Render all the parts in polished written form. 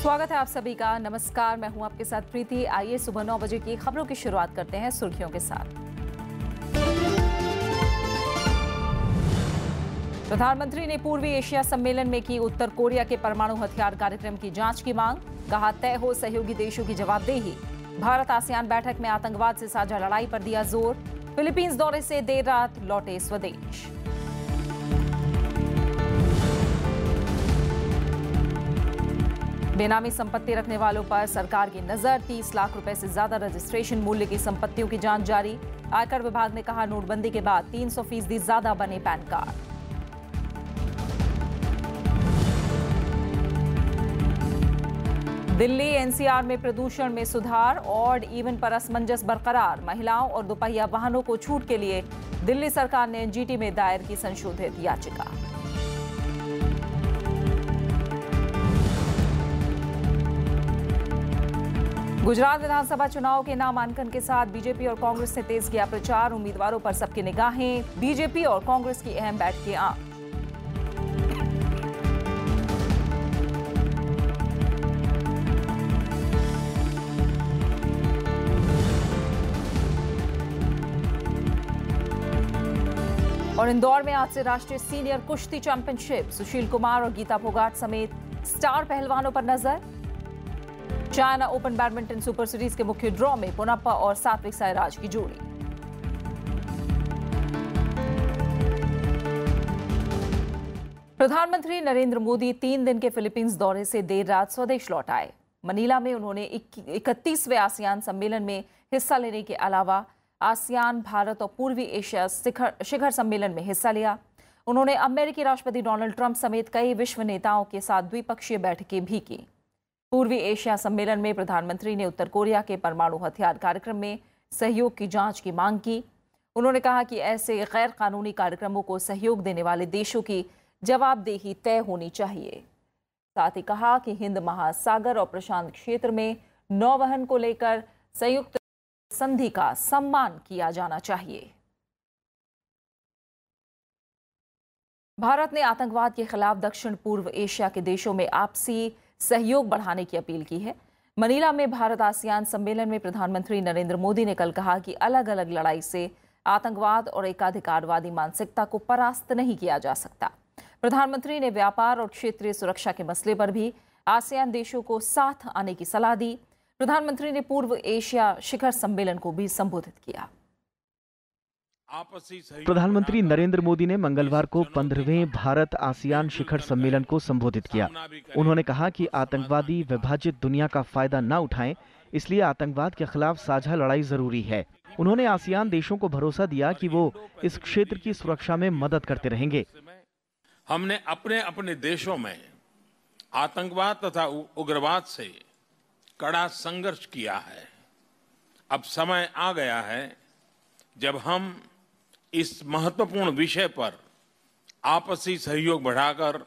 स्वागत है आप सभी का। नमस्कार, मैं हूं आपके साथ प्रीति। आइए सुबह 9 बजे की खबरों की शुरुआत करते हैं सुर्खियों के साथ। प्रधानमंत्री ने पूर्वी एशिया सम्मेलन में की उत्तर कोरिया के परमाणु हथियार कार्यक्रम की जांच की मांग। कहा, तय हो सहयोगी देशों की जवाबदेही। भारत आसियान बैठक में आतंकवाद से साझा लड़ाई पर दिया जोर। फिलीपींस दौरे से देर रात लौटे स्वदेश। बेनामी संपत्ति रखने वालों पर सरकार की नजर। 30 लाख रुपए से ज्यादा रजिस्ट्रेशन मूल्य की संपत्तियों की जांच जारी। आयकर विभाग ने कहा, नोटबंदी के बाद 300% ज्यादा बने पैन कार्ड। दिल्ली एनसीआर में प्रदूषण में सुधार। ऑड इवन पर असमंजस बरकरार। महिलाओं और दोपहिया वाहनों को छूट के लिए दिल्ली सरकार ने एनजीटी में दायर की संशोधित याचिका। गुजरात विधानसभा चुनाव के नामांकन के साथ बीजेपी और कांग्रेस ने तेज किया प्रचार। उम्मीदवारों पर सबकी निगाहें। बीजेपी और कांग्रेस की अहम बैठकें आज। और इंदौर में आज से राष्ट्रीय सीनियर कुश्ती चैंपियनशिप। सुशील कुमार और गीता फोगाट समेत स्टार पहलवानों पर नजर। China open badminton super series के मुख्य ड्रॉ में पुनप्पा और सात्विक साईराज की जोड़ी। प्रधानमंत्री नरेंद्र मोदी 3 दिन के फिलीपींस दौरे से देर रात स्वदेश लौट आए। मनीला में उन्होंने 31वें आसियान सम्मेलन में हिस्सा लेने के अलावा आसियान, भारत और पूर्वी एशिया शिखर सम्मेलन में हिस्सा लिया। उन्होंने अमेरिकी राष्ट्रपति डोनाल्ड ट्रंप समेत कई विश्व नेताओं के साथ द्विपक्षीय बैठकें भी की। पूर्वी एशिया सम्मेलन में प्रधानमंत्री ने उत्तर कोरिया के परमाणु हथियार कार्यक्रम में सहयोग की जांच की मांग की। उन्होंने कहा कि ऐसे गैर कानूनी कार्यक्रमों को सहयोग देने वाले देशों की जवाबदेही तय होनी चाहिए। साथ ही कहा कि हिंद महासागर और प्रशांत क्षेत्र में नौवहन को लेकर संयुक्त संधि का सम्मान किया जाना चाहिए। भारत ने आतंकवाद के खिलाफ दक्षिण पूर्व एशिया के देशों में आपसी सहयोग बढ़ाने की अपील की है। मनीला में भारत आसियान सम्मेलन में प्रधानमंत्री नरेंद्र मोदी ने कल कहा कि अलग अलग लड़ाई से आतंकवाद और एकाधिकारवादी मानसिकता को परास्त नहीं किया जा सकता। प्रधानमंत्री ने व्यापार और क्षेत्रीय सुरक्षा के मसले पर भी आसियान देशों को साथ आने की सलाह दी। प्रधानमंत्री ने पूर्व एशिया शिखर सम्मेलन को भी संबोधित किया। प्रधानमंत्री नरेंद्र मोदी ने मंगलवार को 15वें भारत आसियान शिखर सम्मेलन को संबोधित किया। उन्होंने कहा कि आतंकवादी विभाजित दुनिया का फायदा न उठाएं, इसलिए आतंकवाद के खिलाफ साझा लड़ाई जरूरी है। उन्होंने आसियान देशों को भरोसा दिया कि वो इस क्षेत्र की सुरक्षा में मदद करते रहेंगे। हमने अपने अपने देशों में आतंकवाद तथा उग्रवाद से कड़ा संघर्ष किया है। अब समय आ गया है जब हम इस महत्वपूर्ण विषय पर आपसी सहयोग बढ़ाकर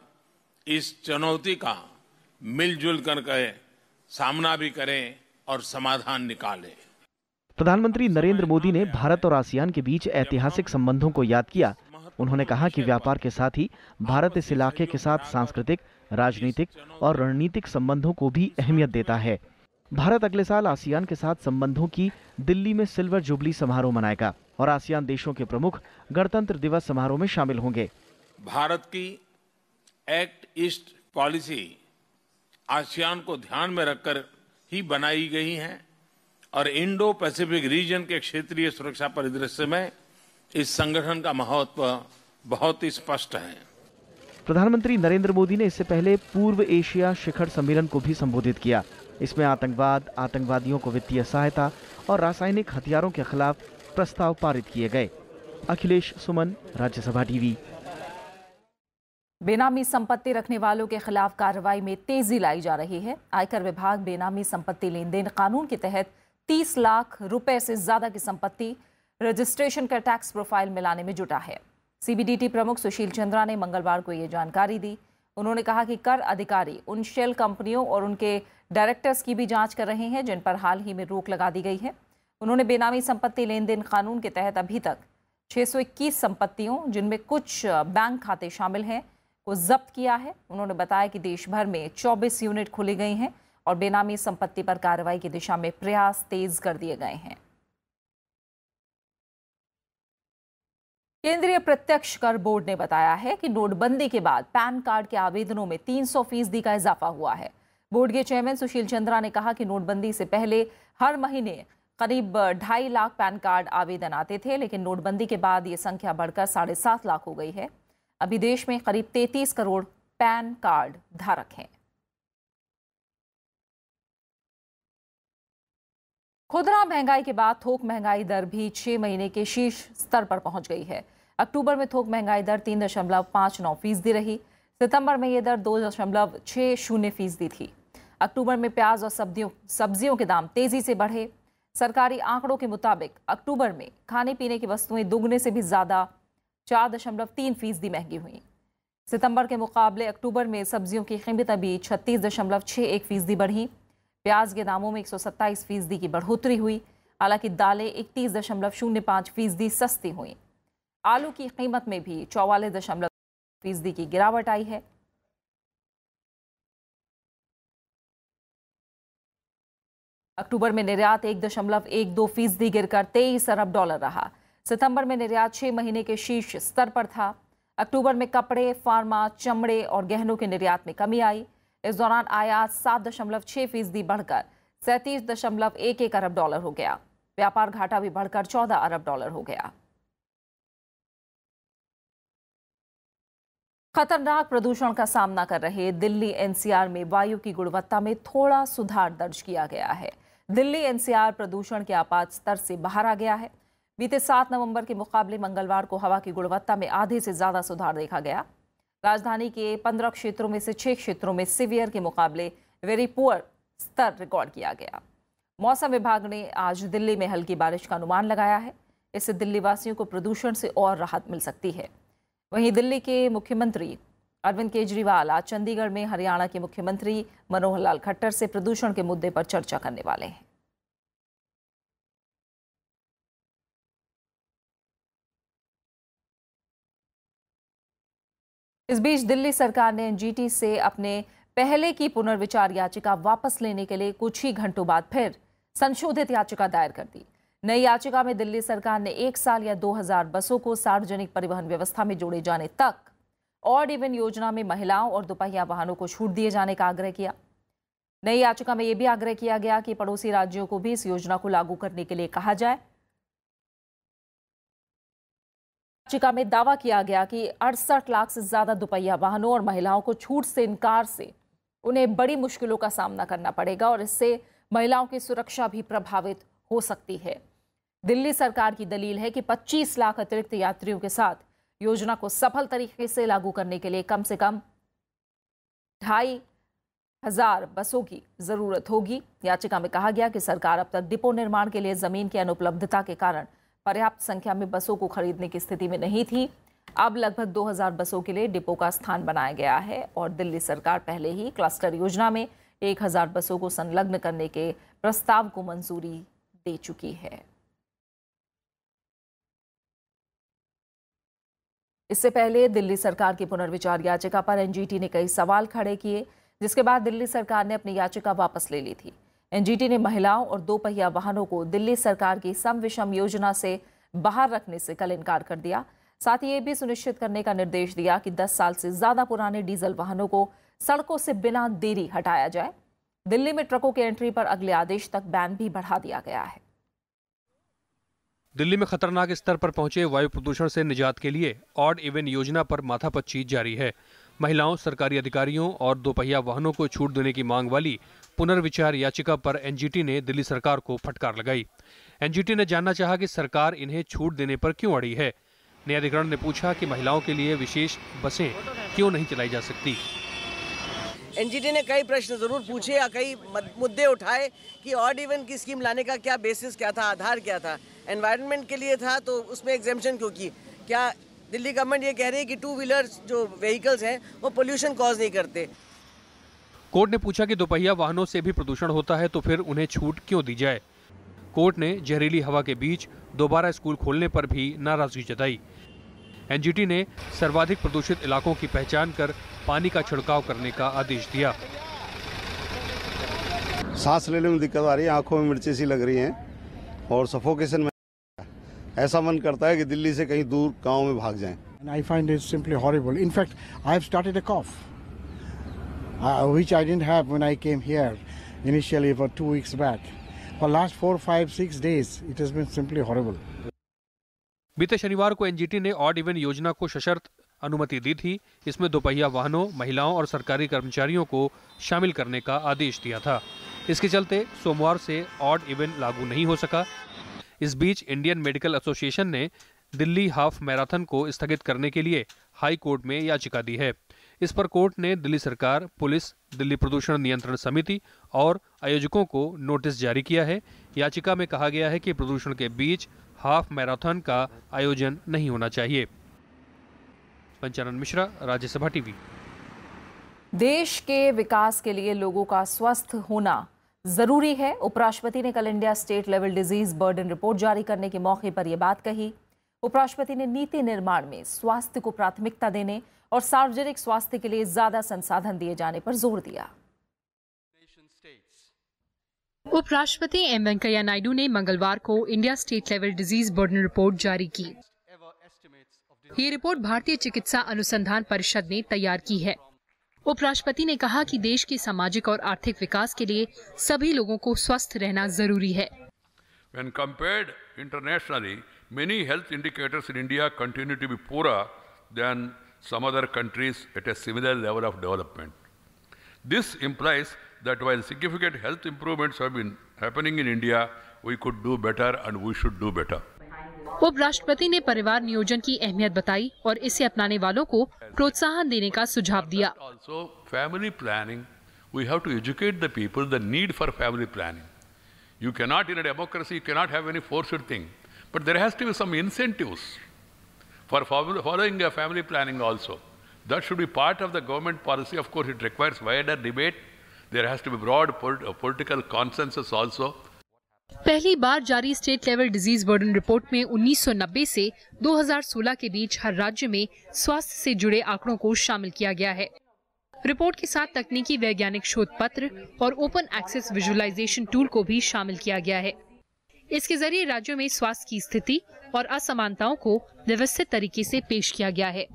इस चुनौती का मिलजुल करके सामना भी करें और समाधान निकालें। प्रधानमंत्री नरेंद्र मोदी ने भारत और आसियान के बीच ऐतिहासिक संबंधों को याद किया। उन्होंने कहा कि व्यापार के साथ ही भारत इस इलाके के साथ सांस्कृतिक, राजनीतिक और रणनीतिक संबंधों को भी अहमियत देता है। भारत अगले साल आसियान के साथ संबंधों की दिल्ली में सिल्वर जुबली समारोह मनाएगा और आसियान देशों के प्रमुख गणतंत्र दिवस समारोह में शामिल होंगे। भारत की एक्ट ईस्ट पॉलिसी आसियान को ध्यान में रखकर ही बनाई गई है और इंडो पैसिफिक रीजन के क्षेत्रीय सुरक्षा परिदृश्य में इस संगठन का महत्व बहुत ही स्पष्ट है। प्रधानमंत्री नरेंद्र मोदी ने इससे पहले पूर्व एशिया शिखर सम्मेलन को भी संबोधित किया। इसमें आतंकवाद, आतंकवादियों को वित्तीय सहायता और रासायनिक हथियारों के खिलाफ प्रस्ताव पारित किए गए। अखिलेश सुमन, राज्यसभा टीवी। बेनामी संपत्ति रखने वालों के खिलाफ कार्रवाई में तेजी लाई जा रही है। आयकर विभाग बेनामी संपत्ति लेन देन कानून के तहत 30 लाख रुपए से ज्यादा की संपत्ति रजिस्ट्रेशन का टैक्स प्रोफाइल में लाने में जुटा है। सीबीडीटी प्रमुख सुशील चंद्रा ने मंगलवार को ये जानकारी दी। उन्होंने कहा कि कर अधिकारी उन शेल कंपनियों और उनके डायरेक्टर्स की भी जांच कर रहे हैं जिन पर हाल ही में रोक लगा दी गई है। उन्होंने बेनामी संपत्ति लेन देन कानून के तहत अभी तक 621 संपत्तियों, जिनमें कुछ बैंक खाते शामिल हैं, को जब्त किया है। उन्होंने बताया कि देश भर में 24 यूनिट खोली गई हैं और बेनामी संपत्ति पर कार्रवाई की दिशा में प्रयास तेज कर दिए गए हैं। केंद्रीय प्रत्यक्ष कर बोर्ड ने बताया है कि नोटबंदी के बाद पैन कार्ड के आवेदनों में 300% का इजाफा हुआ है। बोर्ड के चेयरमैन सुशील चंद्रा ने कहा कि नोटबंदी से पहले हर महीने करीब 2.5 लाख पैन कार्ड आवेदन आते थे, लेकिन नोटबंदी के बाद ये संख्या बढ़कर 7.5 लाख हो गई है। अभी देश में करीब 33 करोड़ पैन कार्ड धारक हैं। खुदरा महंगाई के बाद थोक महंगाई दर भी 6 महीने के शीर्ष स्तर पर पहुंच गई है। अक्टूबर में थोक महंगाई दर 3.59% रही। सितंबर में यह दर 2.60% थी। अक्टूबर में प्याज और सब्जियों के दाम तेजी से बढ़े। सरकारी आंकड़ों के मुताबिक अक्टूबर में खाने पीने की वस्तुएं दोगुने से भी ज्यादा 4.3% महंगी हुई। सितंबर के मुकाबले अक्टूबर में सब्जियों की कीमत अभी 36.61% बढ़ी। प्याज के दामों में 127% की बढ़ोतरी हुई। हालांकि दालें 31.05% सस्ती हुई। आलू की कीमत में भी 44% की गिरावट आई है। अक्टूबर में निर्यात 1.12% गिरकर $23 अरब रहा। सितंबर में निर्यात 6 महीने के शीर्ष स्तर पर था। अक्टूबर में कपड़े, फार्मा, चमड़े और गहनों के निर्यात में कमी आई। इस दौरान आयात 7.6% बढ़कर $37.11 अरब हो गया। व्यापार घाटा भी बढ़कर $14 अरब हो गया। खतरनाक प्रदूषण का सामना कर रहे दिल्ली एनसीआर में वायु की गुणवत्ता में थोड़ा सुधार दर्ज किया गया है। दिल्ली एनसीआर प्रदूषण के आपात स्तर से बाहर आ गया है। बीते 7 नवंबर के मुकाबले मंगलवार को हवा की गुणवत्ता में आधे से ज्यादा सुधार देखा गया। राजधानी के 15 क्षेत्रों में से 6 क्षेत्रों में सीवियर के मुकाबले वेरी पुअर स्तर रिकॉर्ड किया गया। मौसम विभाग ने आज दिल्ली में हल्की बारिश का अनुमान लगाया है। इससे दिल्ली वासियों को प्रदूषण से और राहत मिल सकती है। वहीं दिल्ली के मुख्यमंत्री अरविंद केजरीवाल आज चंडीगढ़ में हरियाणा के मुख्यमंत्री मनोहर लाल खट्टर से प्रदूषण के मुद्दे पर चर्चा करने वाले हैं। इस बीच दिल्ली सरकार ने एनजीटी से अपने पहले की पुनर्विचार याचिका वापस लेने के लिए कुछ ही घंटों बाद फिर संशोधित याचिका दायर कर दी। नई याचिका में दिल्ली सरकार ने 1 साल या 2000 बसों को सार्वजनिक परिवहन व्यवस्था में जोड़े जाने तक ऑड इवन योजना में महिलाओं और दोपहिया वाहनों को छूट दिए जाने का आग्रह किया। नई याचिका में यह भी आग्रह किया गया कि पड़ोसी राज्यों को भी इस योजना को लागू करने के लिए कहा जाए। याचिका में दावा किया गया कि 68 लाख से ज्यादा दोपहिया वाहनों और महिलाओं को छूट से इनकार से उन्हें बड़ी मुश्किलों का सामना करना पड़ेगा और इससे महिलाओं की सुरक्षा भी प्रभावित हो सकती है। दिल्ली सरकार की दलील है कि 25 लाख अतिरिक्त यात्रियों के साथ योजना को सफल तरीके से लागू करने के लिए कम से कम 2500 बसों की जरूरत होगी। याचिका में कहा गया कि सरकार अब तक डिपो निर्माण के लिए जमीन की अनुपलब्धता के कारण पर्याप्त संख्या में बसों को खरीदने की स्थिति में नहीं थी। अब लगभग 2000 बसों के लिए डिपो का स्थान बनाया गया है और दिल्ली सरकार पहले ही क्लस्टर योजना में 1000 बसों को संलग्न करने के प्रस्ताव को मंजूरी दे चुकी है। इससे पहले दिल्ली सरकार की पुनर्विचार याचिका पर एनजीटी ने कई सवाल खड़े किए, जिसके बाद दिल्ली सरकार ने अपनी याचिका वापस ले ली थी। एनजीटी ने महिलाओं और दोपहिया वाहनों को दिल्ली सरकार की सम विषम योजना से बाहर रखने से कल इनकार कर दिया। साथ ही ये भी सुनिश्चित करने का निर्देश दिया कि 10 साल से ज्यादा पुराने डीजल वाहनों को सड़कों से बिना देरी हटाया जाए। दिल्ली में ट्रकों के एंट्री पर अगले आदेश तक बैन भी बढ़ा दिया गया है। दिल्ली में खतरनाक स्तर पर पहुंचे वायु प्रदूषण से निजात के लिए ऑड इवन योजना पर माथापच्ची जारी है। महिलाओं, सरकारी अधिकारियों और दोपहिया वाहनों को छूट देने की मांग वाली पुनर्विचार याचिका पर एनजीटी ने दिल्ली सरकार को फटकार लगाई। एनजीटी ने जानना चाहा कि सरकार इन्हें छूट देने पर क्यों अड़ी है। न्यायाधिकरण ने पूछा कि महिलाओं के लिए विशेष बसें क्यों नहीं चलाई जा सकती। एनजीटी ने कई प्रश्न जरूर पूछे या कई मुद्दे उठाए कि ऑड इवन की स्कीम लाने का क्या बेसिस क्या था, आधार क्या था। एनवायरनमेंट के लिए था तो उसमें एग्जेम्पशन क्यों की। क्या दिल्ली गवर्नमेंट ये कह रही है कि 2 व्हीलर्स जो व्हीकल्स हैं वो पोल्यूशन कॉज नहीं करते। कोर्ट ने पूछा कि दोपहिया वाहनों से भी प्रदूषण होता है तो फिर उन्हें छूट क्यों दी जाए। कोर्ट ने जहरीली हवा के बीच दोबारा स्कूल खोलने पर भी नाराजगी जताई। एनजीटी ने सर्वाधिक प्रदूषित इलाकों की पहचान कर पानी का छिड़काव करने का आदेश दिया। सांस लेने में दिक्कत आ रही है, आंखों में मिर्ची सी लग रही हैं और सफोकेशन में ऐसा मन करता है कि दिल्ली से कहीं दूर गांव में भाग जाएं। I find it simply horrible. In fact, I have started a cough, which I didn't have when I came here initially for 2 weeks back. For last 4, 5, 6 days, it has been simply horrible. बीते शनिवार को NGT ने odd even योजना को सशर्त अनुमति दी थी। इसमें दोपहिया वाहनों, महिलाओं और सरकारी कर्मचारियों को शामिल करने का आदेश दिया था। इसके चलते सोमवार से ऑड इवन लागू नहीं हो सका। इस बीच इंडियन मेडिकल एसोसिएशन ने दिल्ली हाफ मैराथन को स्थगित करने के लिए हाई कोर्ट में याचिका दी है। इस पर कोर्ट ने दिल्ली सरकार, पुलिस, दिल्ली प्रदूषण नियंत्रण समिति और आयोजकों को नोटिस जारी किया है। याचिका में कहा गया है कि प्रदूषण के बीच हाफ मैराथन का आयोजन नहीं होना चाहिए। पंचानन मिश्रा, राज्यसभा टीवी। देश के विकास के लिए लोगों का स्वस्थ होना जरूरी है। उपराष्ट्रपति ने कल India state level disease burden report जारी करने के मौके पर यह बात कही। उपराष्ट्रपति ने नीति निर्माण में स्वास्थ्य को प्राथमिकता देने और सार्वजनिक स्वास्थ्य के लिए ज्यादा संसाधन दिए जाने पर जोर दिया। उपराष्ट्रपति एम वेंकैया नायडू ने मंगलवार को India state level disease burden report जारी की। ये रिपोर्ट भारतीय चिकित्सा अनुसंधान परिषद ने तैयार की है। उपराष्ट्रपति ने कहा कि देश के सामाजिक और आर्थिक विकास के लिए सभी लोगों को स्वस्थ रहना जरूरी है। When compared internationally, many health indicators in India continue to be poorer than some other countries at a similar level of development. This implies that while significant health improvements have been happening in India, we could do better and we should do better. उपराष्ट्रपति ने परिवार नियोजन की अहमियत बताई और इसे अपनाने वालों को प्रोत्साहन देने का सुझाव दिया। Also, family planning, we have to educate the people the need for family planning. You cannot, in a democracy, you cannot have any forced thing, but there has to be some incentives for following a family planning also. That should be part of the government policy. Of course, it requires wider debate. There has to be broad political consensus also. पहली बार जारी state level disease burden report में 1990 से 2016 के बीच हर राज्य में स्वास्थ्य से जुड़े आंकड़ों को शामिल किया गया है। रिपोर्ट के साथ तकनीकी वैज्ञानिक शोध पत्र और ओपन एक्सेस विजुअलाइजेशन टूल को भी शामिल किया गया है। इसके जरिए राज्यों में स्वास्थ्य की स्थिति और असमानताओं को व्यवस्थित तरीके से पेश किया गया है।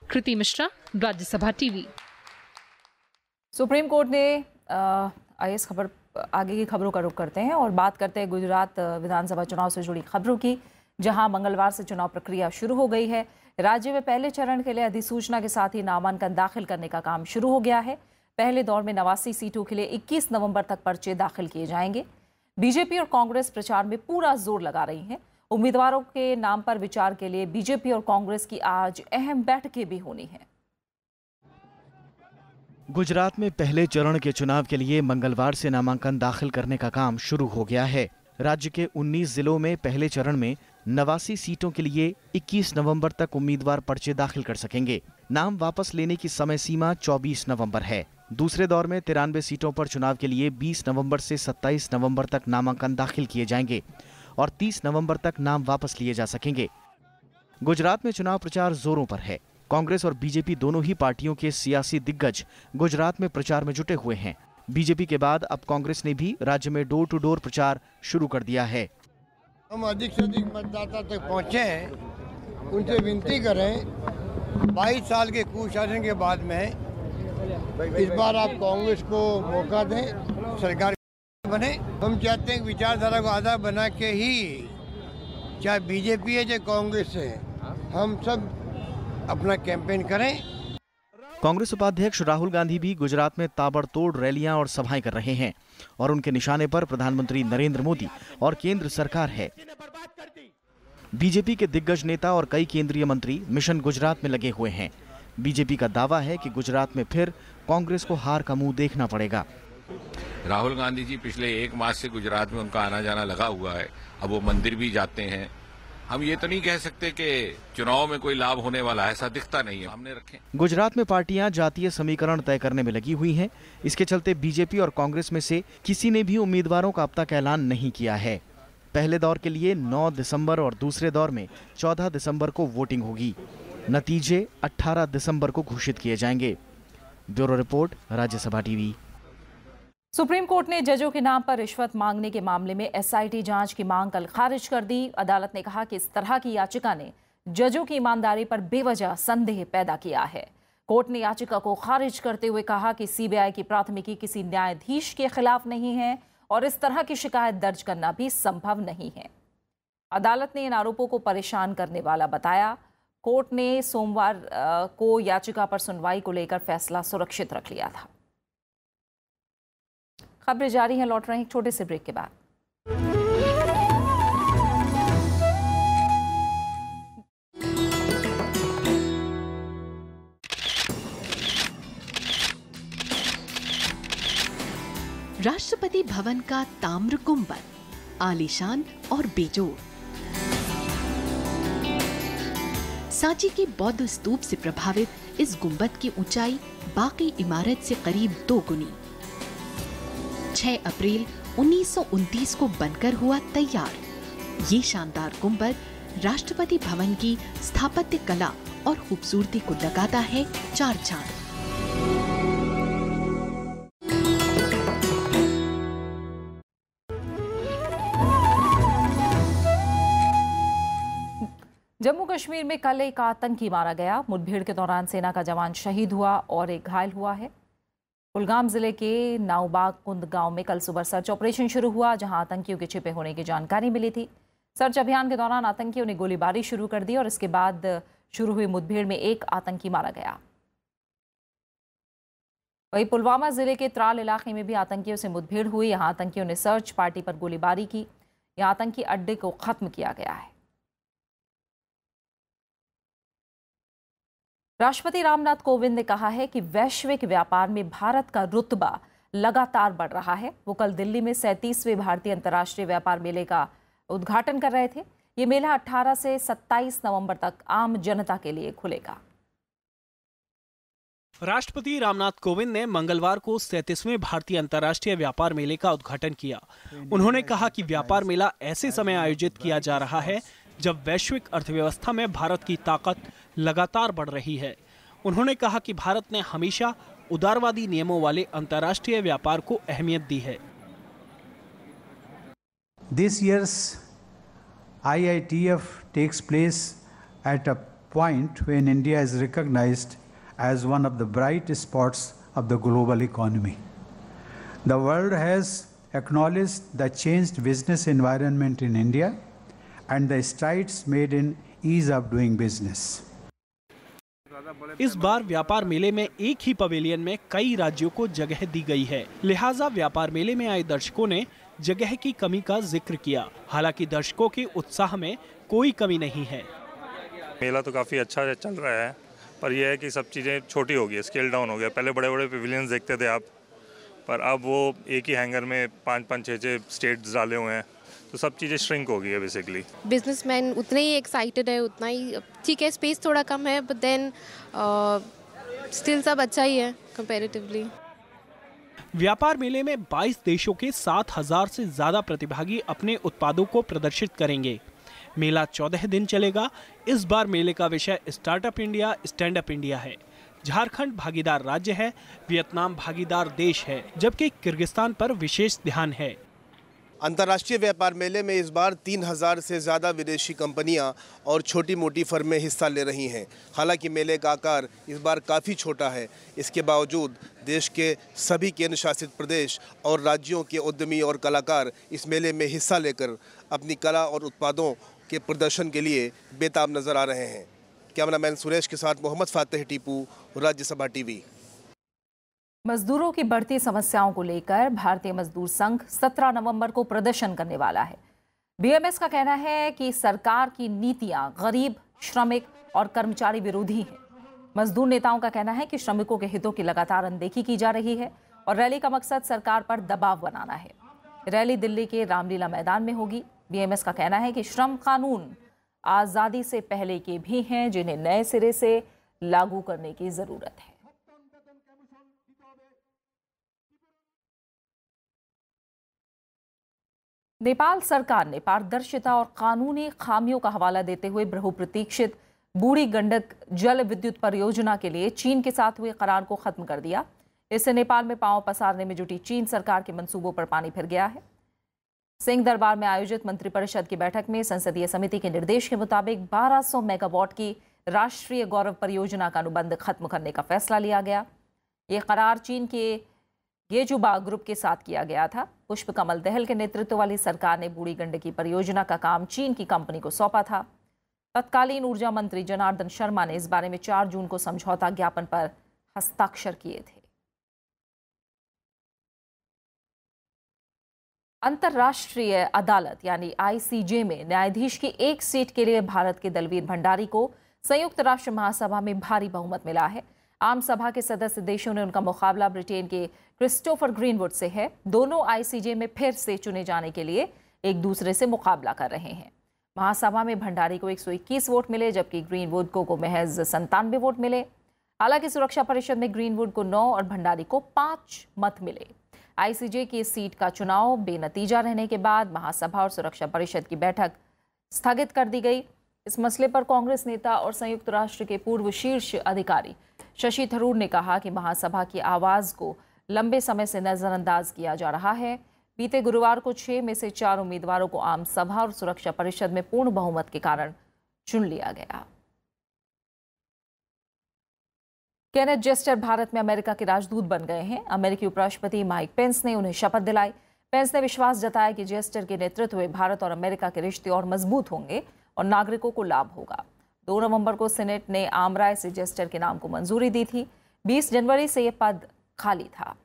कृति Mishra, Rajya Sabha TV. Supreme court ने आगे की खबरों का रुख करते हैं और बात करते हैं गुजरात विधानसभा चुनाव से जुड़ी खबरों की, जहां मंगलवार से चुनाव प्रक्रिया शुरू हो गई है। राज्य में पहले चरण के लिए अधिसूचना के साथ ही नामांकन दाखिल करने का काम शुरू हो गया है। पहले दौर में 89 सीटों के लिए 21 नवंबर तक पर्चे दाखिल किए जाएंगे। बीजेपी और कांग्रेस प्रचार में पूरा जोर लगा रही हैं। उम्मीदवारों के नाम पर विचार के लिए बीजेपी और कांग्रेस की आज अहम बैठकें भी होनी है। गुजरात में पहले चरण के चुनाव के लिए मंगलवार से नामांकन दाखिल करने का काम शुरू हो गया है। राज्य के 19 जिलों में पहले चरण में 89 सीटों के लिए 21 नवंबर तक उम्मीदवार पर्चे दाखिल कर सकेंगे। नाम वापस लेने की समय सीमा 24 नवंबर है। दूसरे दौर में 93 सीटों पर चुनाव के लिए 20 नवंबर से 27 नवंबर तक नामांकन दाखिल किए जाएंगे और 30 नवंबर तक नाम वापस लिए जा सकेंगे। गुजरात में चुनाव प्रचार जोरों पर है। कांग्रेस और बीजेपी दोनों ही पार्टियों के सियासी दिग्गज गुजरात में प्रचार में जुटे हुए हैं। बीजेपी के बाद अब कांग्रेस ने भी राज्य में डोर टू डोर प्रचार शुरू कर दिया है। हम अधिक से अधिक मतदाता तक पहुँचे, उनसे विनती करें 22 साल के कुशासन के बाद में इस बार आप कांग्रेस को मौका दें, सरकार बने। हम चाहते हैं विचारधारा को आधार बना के ही, चाहे बीजेपी है चाहे कांग्रेस है, हम सब अपना कैंपेन करें। कांग्रेस उपाध्यक्ष राहुल गांधी भी गुजरात में ताबड़तोड़ रैलियां और सभाएं कर रहे हैं और उनके निशाने पर प्रधानमंत्री नरेंद्र मोदी और केंद्र सरकार है। बीजेपी के दिग्गज नेता और कई केंद्रीय मंत्री मिशन गुजरात में लगे हुए हैं। बीजेपी का दावा है कि गुजरात में फिर कांग्रेस को हार का मुंह देखना पड़ेगा। राहुल गांधी जी पिछले 1 मास से गुजरात में उनका आना जाना लगा हुआ है। अब वो मंदिर भी जाते हैं। हम ये तो नहीं कह सकते कि चुनाव में कोई लाभ होने वाला है, ऐसा दिखता नहीं है। हमने रखे गुजरात में पार्टियां जातीय समीकरण तय करने में लगी हुई हैं। इसके चलते बीजेपी और कांग्रेस में से किसी ने भी उम्मीदवारों का अब तक ऐलान नहीं किया है। पहले दौर के लिए 9 दिसंबर और दूसरे दौर में 14 दिसंबर को वोटिंग होगी। नतीजे 18 दिसंबर को घोषित किए जाएंगे। Bureau report, Rajya Sabha TV. Supreme court ने जजों के नाम पर रिश्वत मांगने के मामले में एसआईटी जांच की मांग कल खारिज कर दी। अदालत ने कहा कि इस तरह की याचिका ने जजों की ईमानदारी पर बेवजह संदेह पैदा किया है। कोर्ट ने याचिका को खारिज करते हुए कहा कि सीबीआई की प्राथमिकी किसी न्यायाधीश के खिलाफ नहीं है और इस तरह की शिकायत दर्ज करना भी संभव नहीं है। अदालत ने इन आरोपों को परेशान करने वाला बताया। कोर्ट ने सोमवार को याचिका पर सुनवाई को लेकर फैसला सुरक्षित रख लिया था। खबरें जारी हैं, लौट रहे हैं एक छोटे से ब्रेक के बाद। राष्ट्रपति भवन का ताम्र गुंबद आलीशान और बेजोड़। सांची के बौद्ध स्तूप से प्रभावित इस गुंबद की ऊंचाई बाकी इमारत से करीब 2 गुनी। 6 अप्रैल 1929 को बनकर हुआ तैयार। ये शानदार गुंबद राष्ट्रपति भवन की स्थापत्य कला और खूबसूरती को लगाता है 4 चांद। जम्मू कश्मीर में कल एक आतंकी मारा गया। मुठभेड़ के दौरान सेना का जवान शहीद हुआ और एक घायल हुआ है। कुलगाम जिले के नाउबाग कुंद गांव में कल सुबह सर्च ऑपरेशन शुरू हुआ, जहां आतंकियों के छिपे होने की जानकारी मिली थी। सर्च अभियान के दौरान आतंकियों ने गोलीबारी शुरू कर दी और इसके बाद शुरू हुई मुठभेड़ में एक आतंकी मारा गया। वहीं पुलवामा जिले के त्राल इलाके में भी आतंकियों से मुठभेड़ हुई। यहां आतंकियों ने सर्च पार्टी पर गोलीबारी की। यहां आतंकी अड्डे को खत्म किया गया है। राष्ट्रपति रामनाथ कोविंद ने कहा है कि वैश्विक व्यापार में भारत का रुतबा लगातार बढ़ रहा है। वो कल दिल्ली में 37वें भारतीय अंतर्राष्ट्रीय व्यापार मेले का उद्घाटन कर रहे थे। ये मेला 18 से 27 नवंबर तक आम जनता के लिए खुलेगा। राष्ट्रपति रामनाथ कोविंद ने मंगलवार को 37वें भारतीय अंतर्राष्ट्रीय व्यापार मेले का उद्घाटन किया। उन्होंने कहा कि व्यापार मेला ऐसे समय आयोजित किया जा रहा है जब वैश्विक अर्थव्यवस्था में भारत की ताकत लगातार बढ़ रही है। उन्होंने कहा कि भारत ने हमेशा उदारवादी नियमों वाले अंतर्राष्ट्रीय व्यापार को अहमियत दी है। This year's IITF takes place at a point when India is recognized as one of the bright spots of the global economy. The world has acknowledged the changed business environment in India and the strides made in ease of doing business. इस बार व्यापार मेले में एक ही pavilion में कई राज्यों को जगह दी गई है। लिहाजा व्यापार मेले में आए दर्शकों ने जगह की कमी का जिक्र किया। हालांकि दर्शकों के उत्साह में कोई कमी नहीं है। मेला तो काफी अच्छा चल रहा है, पर यह है कि सब चीजें छोटी हो गई, स्केल डाउन हो गया। पहले बड़े बड़े पवेलियंस देखते थे आप, पर अब वो एक ही हैंगर में 5-5, 6-6 स्टेट्स डाले हुए हैं, तो सब चीज़ें श्रिंक हो गई है बेसिकली। बिजनेसमैन उतने ही एक्साइटेड है, उतना ही ठीक है, स्पेस थोड़ा कम है, बट देन स्टिल सब अच्छा ही है कंपैरेटिवली। व्यापार मेले में 22 देशों के 7,000 से ज्यादा प्रतिभागी अपने उत्पादों को प्रदर्शित करेंगे। मेला 14 दिन चलेगा। इस बार मेले का विषय startup India, stand up India है। झारखंड भागीदार राज्य है, वियतनाम भागीदार देश है, जबकि किर्गिस्तान पर विशेष ध्यान है। अंतर्राष्ट्रीय व्यापार मेले में इस बार 3,000 से ज़्यादा विदेशी कंपनियां और छोटी मोटी फर्में हिस्सा ले रही हैं। हालांकि मेले का आकार इस बार काफ़ी छोटा है। इसके बावजूद देश के सभी केंद्र शासित प्रदेश और राज्यों के उद्यमी और कलाकार इस मेले में हिस्सा लेकर अपनी कला और उत्पादों के प्रदर्शन के लिए बेताब नज़र आ रहे हैं। कैमरामैन सुरेश के साथ मोहम्मद फातेह टीपू, राज्यसभा टीवी। मजदूरों की बढ़ती समस्याओं को लेकर भारतीय मजदूर संघ 17 नवंबर को प्रदर्शन करने वाला है। बीएमएस का कहना है कि सरकार की नीतियां गरीब, श्रमिक और कर्मचारी विरोधी हैं। मजदूर नेताओं का कहना है कि श्रमिकों के हितों की लगातार अनदेखी की जा रही है और रैली का मकसद सरकार पर दबाव बनाना है। रैली दिल्ली के रामलीला मैदान में होगी। बीएमएस का कहना है कि श्रम कानून आज़ादी से पहले के भी हैं, जिन्हें नए सिरे से लागू करने की जरूरत है। नेपाल सरकार ने पारदर्शिता और कानूनी खामियों का हवाला देते हुए बहुप्रतीक्षित बूढ़ी गंडक जल विद्युत परियोजना के लिए चीन के साथ हुए करार को खत्म कर दिया। इससे नेपाल में पांव पसारने में जुटी चीन सरकार के मंसूबों पर पानी फिर गया है। सिंह दरबार में आयोजित मंत्रिपरिषद की बैठक में संसदीय समिति के निर्देश के मुताबिक 1200 मेगावाट की राष्ट्रीय गौरव परियोजना का अनुबंध खत्म करने का फैसला लिया गया। ये करार चीन के गेजुबा ग्रुप के साथ किया गया था। पुष्प कमल दहल के नेतृत्व वाली सरकार ने बूढ़ी गंडकी परियोजना का काम चीन की कंपनी को सौंपा था। तत्कालीन ऊर्जा मंत्री जनार्दन शर्मा ने इस बारे में 4 जून को समझौता ज्ञापन पर हस्ताक्षर किए थे। अंतर्राष्ट्रीय अदालत यानी ICJ में न्यायाधीश की एक सीट के लिए भारत के दलवीर भंडारी को संयुक्त राष्ट्र महासभा में भारी बहुमत मिला है। आम सभा के सदस्य देशों ने उनका मुकाबला ब्रिटेन के क्रिस्टोफर ग्रीनवुड से है। दोनों ICJ में फिर से चुने जाने के लिए एक दूसरे से मुकाबला कर रहे हैं। महासभा में भंडारी को 121 वोट मिले, जबकि ग्रीनवुड को महज 97 वोट मिले। हालांकि सुरक्षा परिषद में ग्रीनवुड को 9 और भंडारी को 5 मत मिले। ICJ की इस सीट का चुनाव बेनतीजा रहने के बाद महासभा और सुरक्षा परिषद की बैठक स्थगित कर दी गई। इस मसले पर कांग्रेस नेता और संयुक्त राष्ट्र के पूर्व शीर्ष अधिकारी शशि थरूर ने कहा कि महासभा की आवाज को लंबे समय से नजरअंदाज किया जा रहा है। बीते गुरुवार को 6 में से 4 उम्मीदवारों को आम सभा और सुरक्षा परिषद में पूर्ण बहुमत के कारण चुन लिया गया। केनेथ जेस्टर भारत में अमेरिका के राजदूत बन गए हैं। अमेरिकी उपराष्ट्रपति माइक पेंस ने उन्हें शपथ दिलाई। पेंस ने विश्वास जताया कि जेस्टर के नेतृत्व में भारत और अमेरिका के रिश्ते और मजबूत होंगे और नागरिकों को लाभ होगा। 2 नवंबर को सीनेट ने आम राय से जेस्टर के नाम को मंजूरी दी थी। 20 जनवरी से यह पद खाली था।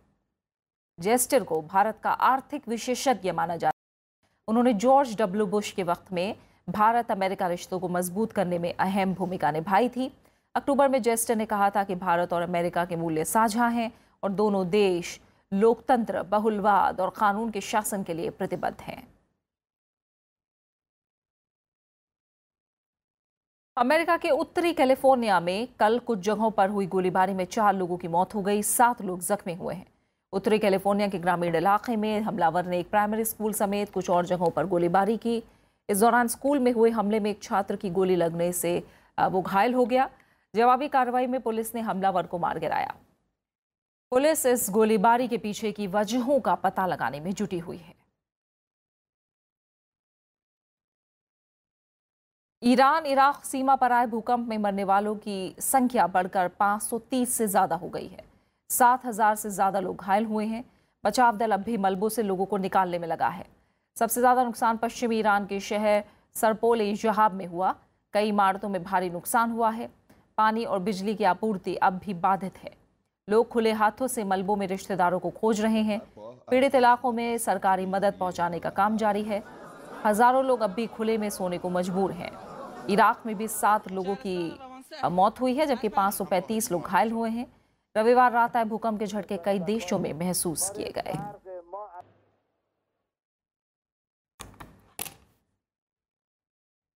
जेस्टर को भारत का आर्थिक विशेषज्ञ माना जाता है। उन्होंने जॉर्ज W. बुश के वक्त में भारत अमेरिका रिश्तों को मजबूत करने में अहम भूमिका निभाई थी। अक्टूबर में जेस्टर ने कहा था कि भारत और अमेरिका के मूल्य साझा हैं और दोनों देश लोकतंत्र, बहुलवाद और कानून के शासन के लिए प्रतिबद्ध हैं। अमेरिका के उत्तरी कैलिफोर्निया में कल कुछ जगहों पर हुई गोलीबारी में 4 लोगों की मौत हो गई, 7 लोग जख्मी हुए हैं। उत्तरी कैलिफोर्निया के ग्रामीण इलाके में हमलावर ने एक प्राइमरी स्कूल समेत कुछ और जगहों पर गोलीबारी की। इस दौरान स्कूल में हुए हमले में एक छात्र की गोली लगने से वो घायल हो गया। जवाबी कार्रवाई में पुलिस ने हमलावर को मार गिराया। पुलिस इस गोलीबारी के पीछे की वजहों का पता लगाने में जुटी हुई है। ईरान इराक सीमा पर आए भूकंप में मरने वालों की संख्या बढ़कर 530 से ज्यादा हो गई है। 7000 से ज्यादा लोग घायल हुए हैं। बचाव दल अब भी मलबों से लोगों को निकालने में लगा है। सबसे ज्यादा नुकसान पश्चिमी ईरान के शहर सरपोल जहाब में हुआ। कई इमारतों में भारी नुकसान हुआ है। पानी और बिजली की आपूर्ति अब भी बाधित है। लोग खुले हाथों से मलबों में रिश्तेदारों को खोज रहे हैं। पीड़ित इलाकों में सरकारी मदद पहुंचाने का काम जारी है। हजारों लोग अब भी खुले में सोने को मजबूर हैं। इराक में भी 7 लोगों की मौत हुई है, जबकि 535 लोग घायल हुए हैं। रविवार रात आए भूकंप के झटके कई देशों में महसूस किए गए।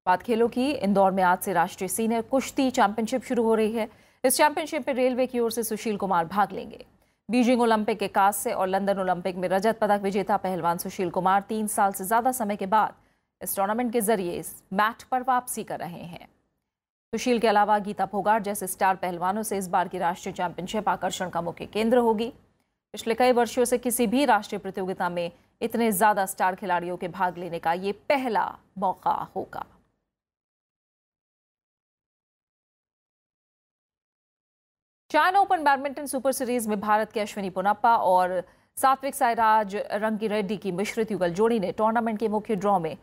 बात खेलों की। इंदौर में आज से राष्ट्रीय सीनियर कुश्ती चैंपियनशिप शुरू हो रही है। इस चैंपियनशिप में रेलवे की ओर से सुशील कुमार भाग लेंगे। बीजिंग ओलंपिक के कांस्य और लंदन ओलंपिक में रजत पदक विजेता पहलवान सुशील कुमार 3 साल से ज्यादा समय के बाद इस टूर्नामेंट के जरिए इस मैच पर वापसी कर रहे हैं। सुशील के अलावा गीता फोगाट जैसे स्टार पहलवानों से इस बार की राष्ट्रीय चैंपियनशिप आकर्षण का मुख्य केंद्र होगी। पिछले कई वर्षों से किसी भी राष्ट्रीय प्रतियोगिता में इतने ज्यादा स्टार खिलाड़ियों के भाग लेने का ये पहला मौका होगा। China open badminton super series में भारत के अश्विनी पोनप्पा और सात्विक साईराज रंकीरेड्डी की मिश्रित युगल जोड़ी ने टूर्नामेंट के मुख्य ड्रॉ में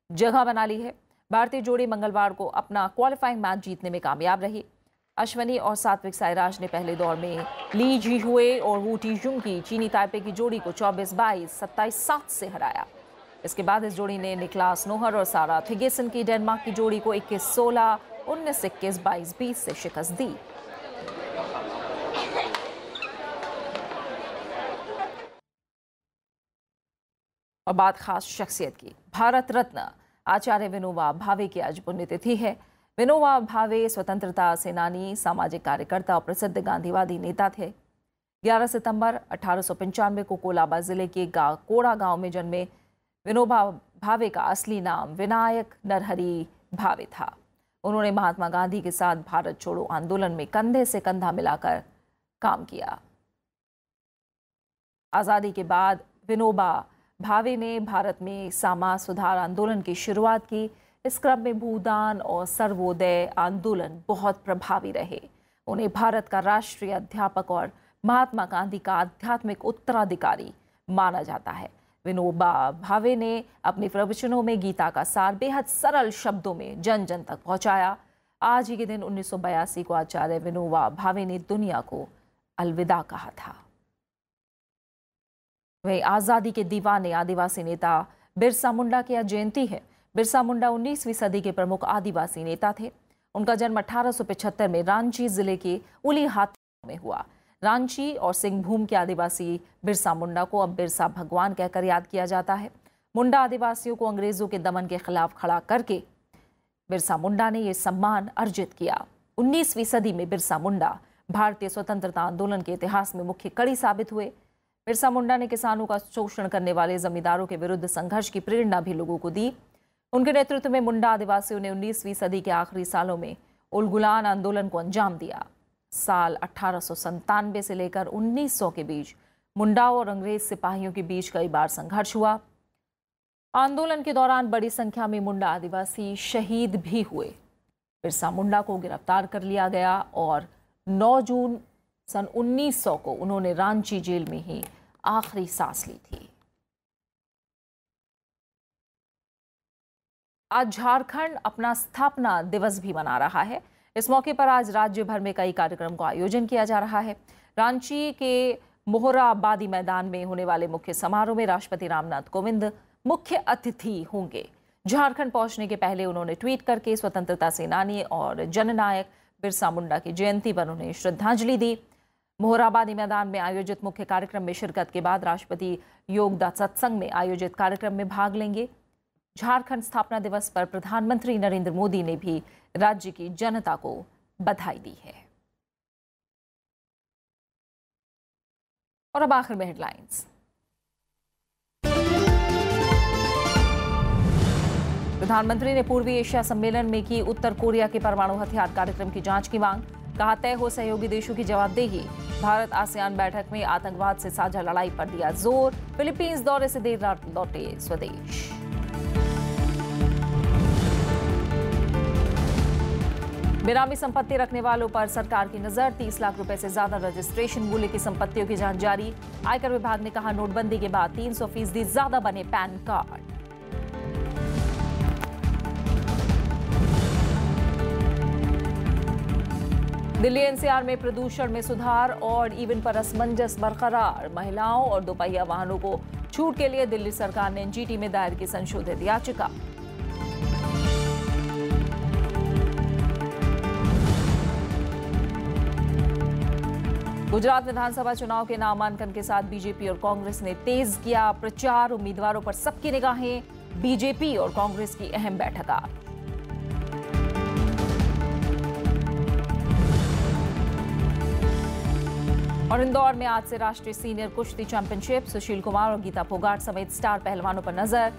जगह बना ली है। भारतीय जोड़ी मंगलवार को अपना क्वालिफाइंग मैच जीतने में कामयाब रही। अश्विनी और सात्विक साईराज ने पहले दौर में ली जीहुए और वू टीजुंग की चीनी ताइपे की जोड़ी को 24-22, 27-7 से हराया। इसके बाद इस जोड़ी ने निकलास नोहर और सारा थिगेसन की डेनमार्क की जोड़ी को 21-16, 19-21, 22-20 से शिकस्त दी। और बात खास शख्सियत की। भारत रत्न आचार्य विनोबा भावे की आज पुण्यतिथि है। विनोबा भावे स्वतंत्रता सेनानी, सामाजिक कार्यकर्ता और प्रसिद्ध गांधीवादी नेता थे। 11 सितंबर 1895 को कोलाबा जिले के कोड़ा गांव में जन्मे विनोबा भावे का असली नाम विनायक नरहरि भावे था। उन्होंने महात्मा गांधी के साथ भारत छोड़ो आंदोलन में कंधे से कंधा मिलाकर काम किया। आज़ादी के बाद विनोबा भावे ने भारत में समाज सुधार आंदोलन की शुरुआत की। इस क्रम में भूदान और सर्वोदय आंदोलन बहुत प्रभावी रहे। उन्हें भारत का राष्ट्रीय अध्यापक और महात्मा गांधी का आध्यात्मिक उत्तराधिकारी माना जाता है। विनोबा भावे ने अपने प्रवचनों में गीता का सार बेहद सरल शब्दों में जन जन तक पहुंचाया। आज ही के दिन 1982 को आचार्य विनोबा भावे ने दुनिया को अलविदा कहा था। वहीं आज़ादी के दीवाने आदिवासी नेता बिरसा मुंडा की आज जयंती है। बिरसा मुंडा 19वीं सदी के प्रमुख आदिवासी नेता थे। उनका जन्म 1875 में रांची जिले के उलीहाता में हुआ। रांची और सिंहभूम के आदिवासी बिरसा मुंडा को अब बिरसा भगवान कहकर याद किया जाता है। मुंडा आदिवासियों को अंग्रेजों के दमन के खिलाफ खड़ा करके बिरसा मुंडा ने यह सम्मान अर्जित किया। 19वीं सदी में बिरसा मुंडा भारतीय स्वतंत्रता आंदोलन के इतिहास में मुख्य कड़ी साबित हुए। बिरसा मुंडा ने किसानों का शोषण करने वाले जमींदारों के विरुद्ध संघर्ष की प्रेरणा भी लोगों को दी। उनके नेतृत्व में मुंडा आदिवासियों ने 19वीं सदी के आखिरी सालों में उलगुलान आंदोलन को अंजाम दिया। साल 1897 से लेकर 1900 के बीच मुंडा और अंग्रेज सिपाहियों के बीच कई बार संघर्ष हुआ। आंदोलन के दौरान बड़ी संख्या में मुंडा आदिवासी शहीद भी हुए। बिरसा मुंडा को गिरफ्तार कर लिया गया और 9 जून सन 1900 को उन्होंने रांची जेल में ही आखिरी सांस ली थी। आज झारखंड अपना स्थापना दिवस भी मना रहा है। इस मौके पर आज राज्य भर में कई कार्यक्रम का आयोजन किया जा रहा है। रांची के मोहराबादी मैदान में होने वाले मुख्य समारोह में राष्ट्रपति रामनाथ कोविंद मुख्य अतिथि होंगे। झारखंड पहुंचने के पहले उन्होंने ट्वीट करके स्वतंत्रता सेनानी और जननायक बिरसा मुंडा की जयंती पर उन्हें श्रद्धांजलि दी। मोहराबादी मैदान में आयोजित मुख्य कार्यक्रम में शिरकत के बाद राष्ट्रपति योगदा सत्संग में आयोजित कार्यक्रम में भाग लेंगे। झारखंड स्थापना दिवस पर प्रधानमंत्री नरेंद्र मोदी ने भी राज्य की जनता को बधाई दी है। और अब आखिर में हेडलाइंस। प्रधानमंत्री ने पूर्वी एशिया सम्मेलन में की उत्तर कोरिया के परमाणु हथियार कार्यक्रम की जांच की मांग। कहा तय हो सहयोगी देशों की जवाबदेही। भारत आसियान बैठक में आतंकवाद से साझा लड़ाई पर दिया जोर। फिलीपींस दौरे से देर रात लौटे स्वदेश। बेनामी संपत्ति रखने वालों पर सरकार की नजर। 30 लाख रुपए से ज्यादा रजिस्ट्रेशन मूल्य की संपत्तियों की जांच जारी। आयकर विभाग ने कहा नोटबंदी के बाद 300% ज्यादा बने पैन कार्ड। दिल्ली एनसीआर में प्रदूषण में सुधार और इवन पर असमंजस बरकरार। महिलाओं और दोपहिया वाहनों को छूट के लिए दिल्ली सरकार ने एनजीटी में दायर की संशोधित याचिका। गुजरात विधानसभा चुनाव के नामांकन के साथ बीजेपी और कांग्रेस ने तेज किया प्रचार। उम्मीदवारों पर सबकी निगाहें। बीजेपी और कांग्रेस की अहम बैठक आज। और इंदौर में आज से राष्ट्रीय सीनियर कुश्ती चैंपियनशिप। सुशील कुमार और गीता फोगाट समेत स्टार पहलवानों पर नजर।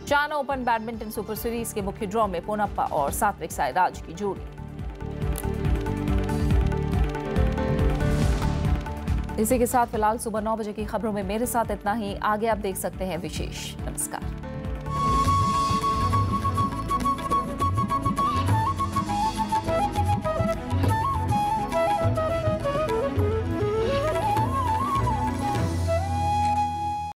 China open badminton super series के मुख्य ड्रॉ में पोनप्पा और सात्विक साईराज की जोड़ी। इसी के साथ फिलहाल सुबह 9 बजे की खबरों में मेरे साथ इतना ही। आगे आप देख सकते हैं विशेष। नमस्कार।